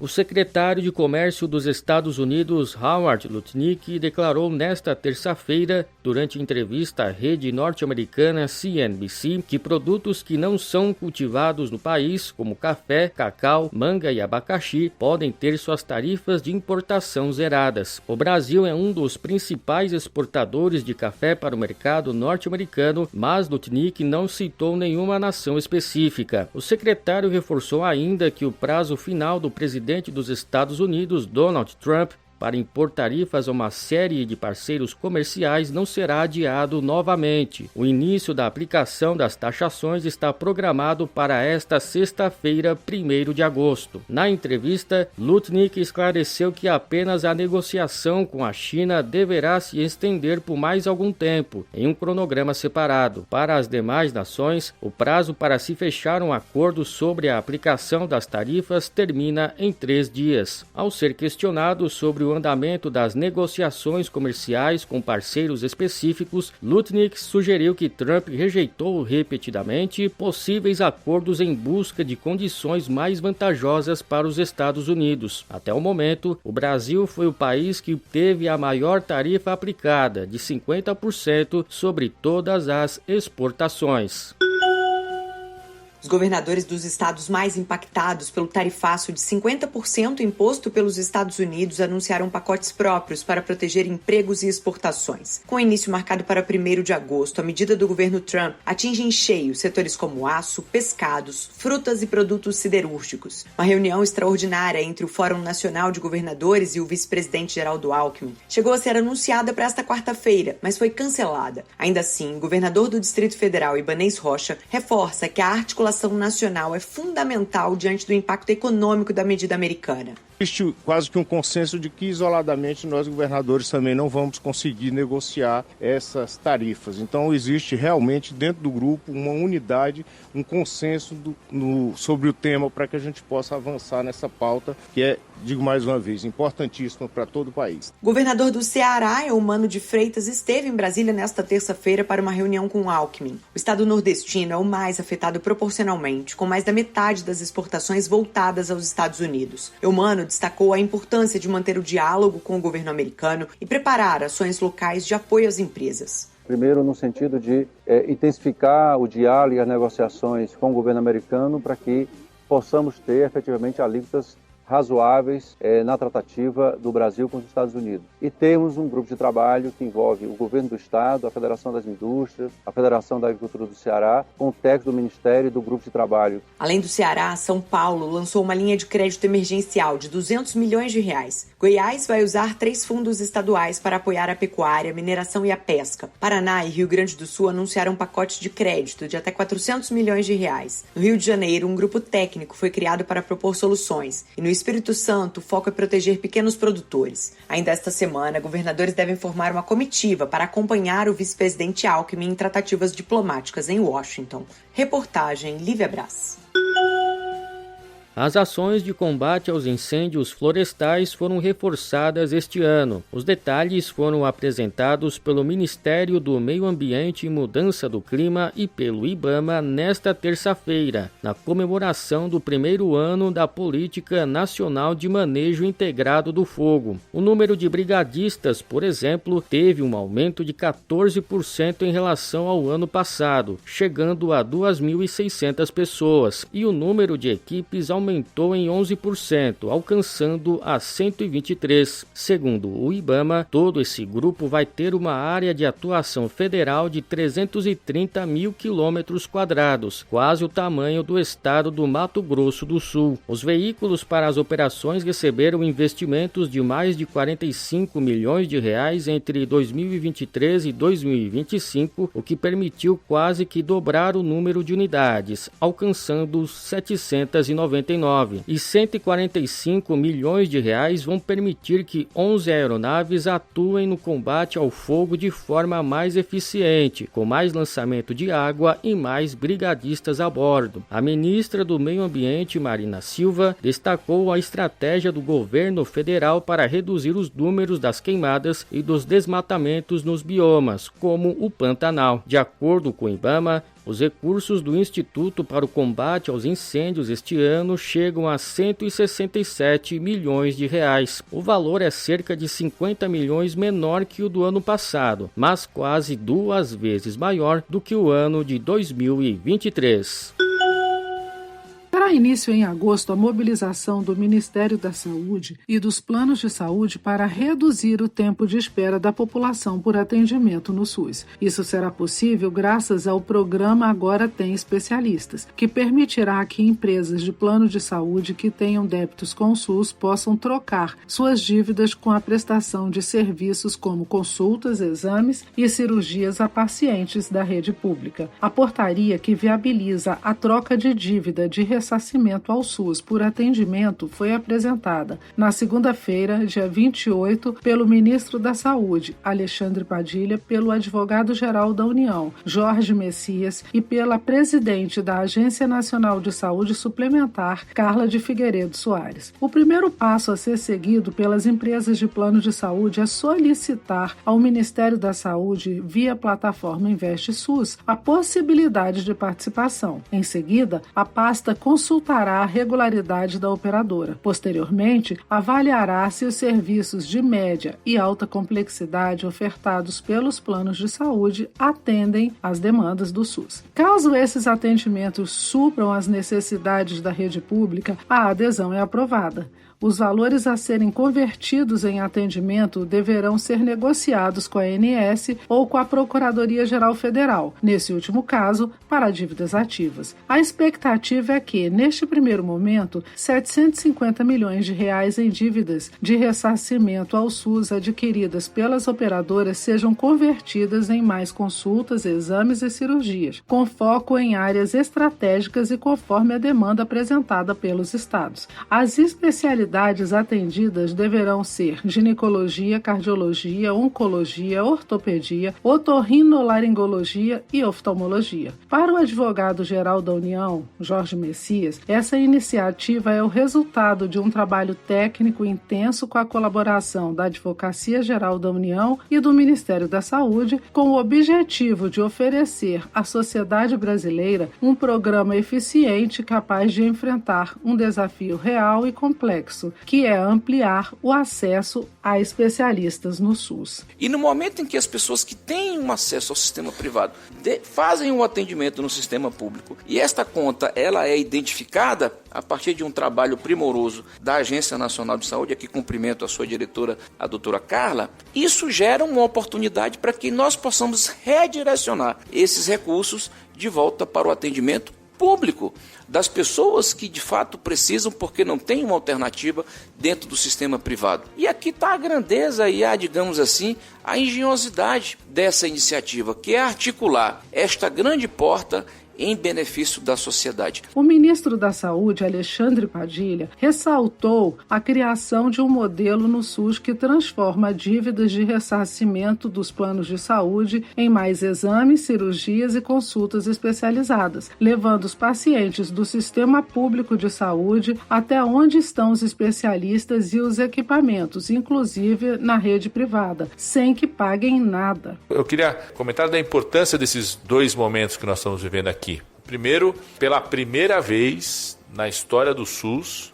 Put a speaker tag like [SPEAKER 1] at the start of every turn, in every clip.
[SPEAKER 1] O secretário de Comércio dos Estados Unidos, Howard Lutnick, declarou nesta terça-feira, durante entrevista à rede norte-americana CNBC, que produtos que não são cultivados no país, como café, cacau, manga e abacaxi, podem ter suas tarifas de importação zeradas. O Brasil é um dos principais exportadores de café para o mercado norte-americano, mas Lutnick não citou nenhuma nação específica. O secretário reforçou ainda que o prazo final do presidente dos Estados Unidos, Donald Trump, para impor tarifas a uma série de parceiros comerciais não será adiado novamente. O início da aplicação das taxações está programado para esta sexta-feira, 1º de agosto. Na entrevista, Lutnick esclareceu que apenas a negociação com a China deverá se estender por mais algum tempo, em um cronograma separado. Para as demais nações, o prazo para se fechar um acordo sobre a aplicação das tarifas termina em 3 dias. Ao ser questionado sobre o andamento das negociações comerciais com parceiros específicos, Lutnick sugeriu que Trump rejeitou repetidamente possíveis acordos em busca de condições mais vantajosas para os Estados Unidos. Até o momento, o Brasil foi o país que teve a maior tarifa aplicada, de 50% sobre todas as exportações.
[SPEAKER 2] Os governadores dos estados mais impactados pelo tarifaço de 50% imposto pelos Estados Unidos anunciaram pacotes próprios para proteger empregos e exportações. Com o início marcado para 1º de agosto, a medida do governo Trump atinge em cheio setores como aço, pescados, frutas e produtos siderúrgicos. Uma reunião extraordinária entre o Fórum Nacional de Governadores e o vice-presidente Geraldo Alckmin chegou a ser anunciada para esta quarta-feira, mas foi cancelada. Ainda assim, o governador do Distrito Federal, Ibanez Rocha, reforça que a articulação nacional é fundamental diante do impacto econômico da medida americana.
[SPEAKER 3] Existe quase que um consenso de que isoladamente nós governadores também não vamos conseguir negociar essas tarifas. Então existe realmente dentro do grupo uma unidade, um consenso sobre o tema para que a gente possa avançar nessa pauta que é, digo mais uma vez, importantíssima para todo o país.
[SPEAKER 2] O governador do Ceará, Eumano de Freitas, esteve em Brasília nesta terça-feira para uma reunião com Alckmin. O estado nordestino é o mais afetado proporcionalmente, com mais da metade das exportações voltadas aos Estados Unidos. Eumano destacou a importância de manter o diálogo com o governo americano e preparar ações locais de apoio às empresas.
[SPEAKER 4] Primeiro, no sentido de intensificar o diálogo e as negociações com o governo americano para que possamos ter efetivamente alíquotas razoáveis na tratativa do Brasil com os Estados Unidos. E temos um grupo de trabalho que envolve o governo do Estado, a Federação das Indústrias, a Federação da Agricultura do Ceará, com o técnico do Ministério e do grupo de trabalho.
[SPEAKER 2] Além do Ceará, São Paulo lançou uma linha de crédito emergencial de R$200 milhões. Goiás vai usar 3 fundos estaduais para apoiar a pecuária, a mineração e a pesca. Paraná e Rio Grande do Sul anunciaram pacotes de crédito de até R$400 milhões. No Rio de Janeiro, um grupo técnico foi criado para propor soluções. E no Espírito Santo, o foco é proteger pequenos produtores. Ainda esta semana, governadores devem formar uma comitiva para acompanhar o vice-presidente Alckmin em tratativas diplomáticas em Washington. Reportagem Lívia Brás.
[SPEAKER 1] As ações de combate aos incêndios florestais foram reforçadas este ano. Os detalhes foram apresentados pelo Ministério do Meio Ambiente e Mudança do Clima e pelo IBAMA nesta terça-feira, na comemoração do 1º ano da Política Nacional de Manejo Integrado do Fogo. O número de brigadistas, por exemplo, teve um aumento de 14% em relação ao ano passado, chegando a 2.600 pessoas, e o número de equipes aumentou em 11%, alcançando a 123. Segundo o IBAMA, todo esse grupo vai ter uma área de atuação federal de 330 mil quilômetros quadrados, quase o tamanho do estado do Mato Grosso do Sul. Os veículos para as operações receberam investimentos de mais de R$45 milhões entre 2023 e 2025, o que permitiu quase que dobrar o número de unidades, alcançando 799. E R$145 milhões vão permitir que 11 aeronaves atuem no combate ao fogo de forma mais eficiente, com mais lançamento de água e mais brigadistas a bordo. A ministra do Meio Ambiente, Marina Silva, destacou a estratégia do governo federal para reduzir os números das queimadas e dos desmatamentos nos biomas, como o Pantanal. De acordo com o IBAMA, Os recursos do Instituto para o Combate aos Incêndios este ano chegam a 167 milhões de reais. O valor é cerca de 50 milhões menor que o do ano passado, mas quase 2 vezes maior do que o ano de 2023.
[SPEAKER 5] Terá início em agosto a mobilização do Ministério da Saúde e dos planos de saúde para reduzir o tempo de espera da população por atendimento no SUS. Isso será possível graças ao programa Agora Tem Especialistas, que permitirá que empresas de plano de saúde que tenham débitos com o SUS possam trocar suas dívidas com a prestação de serviços como consultas, exames e cirurgias a pacientes da rede pública. A portaria que viabiliza a troca de dívida de ressarcimento ao SUS por atendimento foi apresentada na segunda-feira, dia 28, pelo ministro da Saúde, Alexandre Padilha, pelo advogado-geral da União, Jorge Messias, e pela presidente da Agência Nacional de Saúde Suplementar, Carla de Figueiredo Soares. O primeiro passo a ser seguido pelas empresas de plano de saúde é solicitar ao Ministério da Saúde, via plataforma Investe SUS, a possibilidade de participação. Em seguida, a pasta consultará a regularidade da operadora. Posteriormente, avaliará se os serviços de média e alta complexidade ofertados pelos planos de saúde atendem às demandas do SUS. Caso esses atendimentos supram as necessidades da rede pública, a adesão é aprovada. Os valores a serem convertidos em atendimento deverão ser negociados com a ANS ou com a Procuradoria-Geral Federal, nesse último caso, para dívidas ativas. A expectativa é que, neste primeiro momento, 750 milhões de reais em dívidas de ressarcimento ao SUS adquiridas pelas operadoras sejam convertidas em mais consultas, exames e cirurgias, com foco em áreas estratégicas e conforme a demanda apresentada pelos estados. As especialidades atendidas deverão ser ginecologia, cardiologia, oncologia, ortopedia, otorrinolaringologia e oftalmologia. Para o advogado-geral da União, Jorge Messias, essa iniciativa é o resultado de um trabalho técnico intenso com a colaboração da Advocacia Geral da União e do Ministério da Saúde, com o objetivo de oferecer à sociedade brasileira um programa eficiente capaz de enfrentar um desafio real e complexo, que é ampliar o acesso a especialistas no SUS.
[SPEAKER 6] E no momento em que as pessoas que têm um acesso ao sistema privado fazem um atendimento no sistema público e esta conta ela é identificada a partir de um trabalho primoroso da Agência Nacional de Saúde, aqui cumprimento a sua diretora, a doutora Carla, isso gera uma oportunidade para que nós possamos redirecionar esses recursos de volta para o atendimento público das pessoas que de fato precisam porque não tem uma alternativa dentro do sistema privado. E aqui está a grandeza e digamos assim, a engenhosidade dessa iniciativa, que é articular esta grande porta em benefício da sociedade.
[SPEAKER 5] O ministro da Saúde, Alexandre Padilha, ressaltou a criação de um modelo no SUS que transforma dívidas de ressarcimento dos planos de saúde em mais exames, cirurgias e consultas especializadas, levando os pacientes do sistema público de saúde até onde estão os especialistas e os equipamentos, inclusive na rede privada, sem que paguem nada.
[SPEAKER 7] Eu queria comentar da importância desses 2 momentos que nós estamos vivendo aqui. Primeiro, pela primeira vez na história do SUS,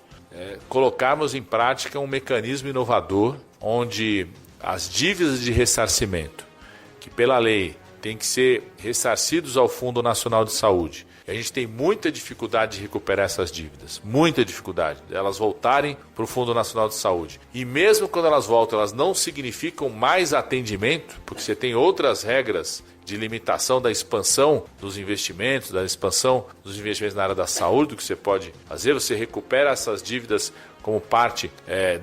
[SPEAKER 7] colocarmos em prática um mecanismo inovador onde as dívidas de ressarcimento, que pela lei tem que ser ressarcidos ao Fundo Nacional de Saúde, e a gente tem muita dificuldade de recuperar essas dívidas, muita dificuldade, elas voltarem para o Fundo Nacional de Saúde. E mesmo quando elas voltam, elas não significam mais atendimento, porque você tem outras regras de limitação da expansão dos investimentos, na área da saúde, do que você pode fazer. Você recupera essas dívidas como parte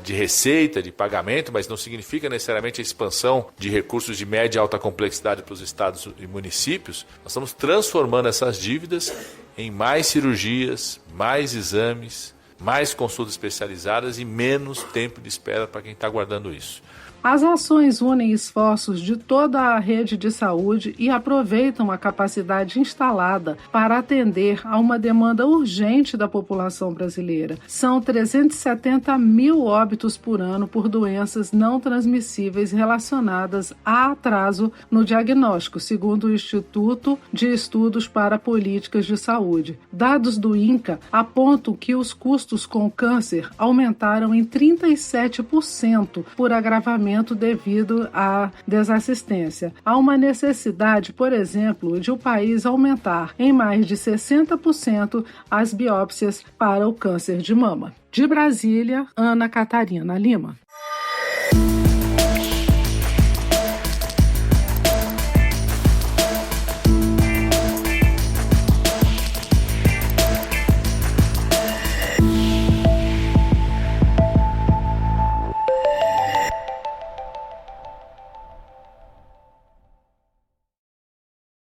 [SPEAKER 7] de receita, de pagamento, mas não significa necessariamente a expansão de recursos de média e alta complexidade para os estados e municípios. Nós estamos transformando essas dívidas em mais cirurgias, mais exames, mais consultas especializadas e menos tempo de espera para quem está aguardando isso.
[SPEAKER 5] As ações unem esforços de toda a rede de saúde e aproveitam a capacidade instalada para atender a uma demanda urgente da população brasileira. São 370 mil óbitos por ano por doenças não transmissíveis relacionadas a atraso no diagnóstico, segundo o Instituto de Estudos para Políticas de Saúde. Dados do INCA apontam que os custos com câncer aumentaram em 37% por agravamento devido à desassistência. Há uma necessidade, por exemplo, de o país aumentar em mais de 60% as biópsias para o câncer de mama. De Brasília, Ana Catarina Lima.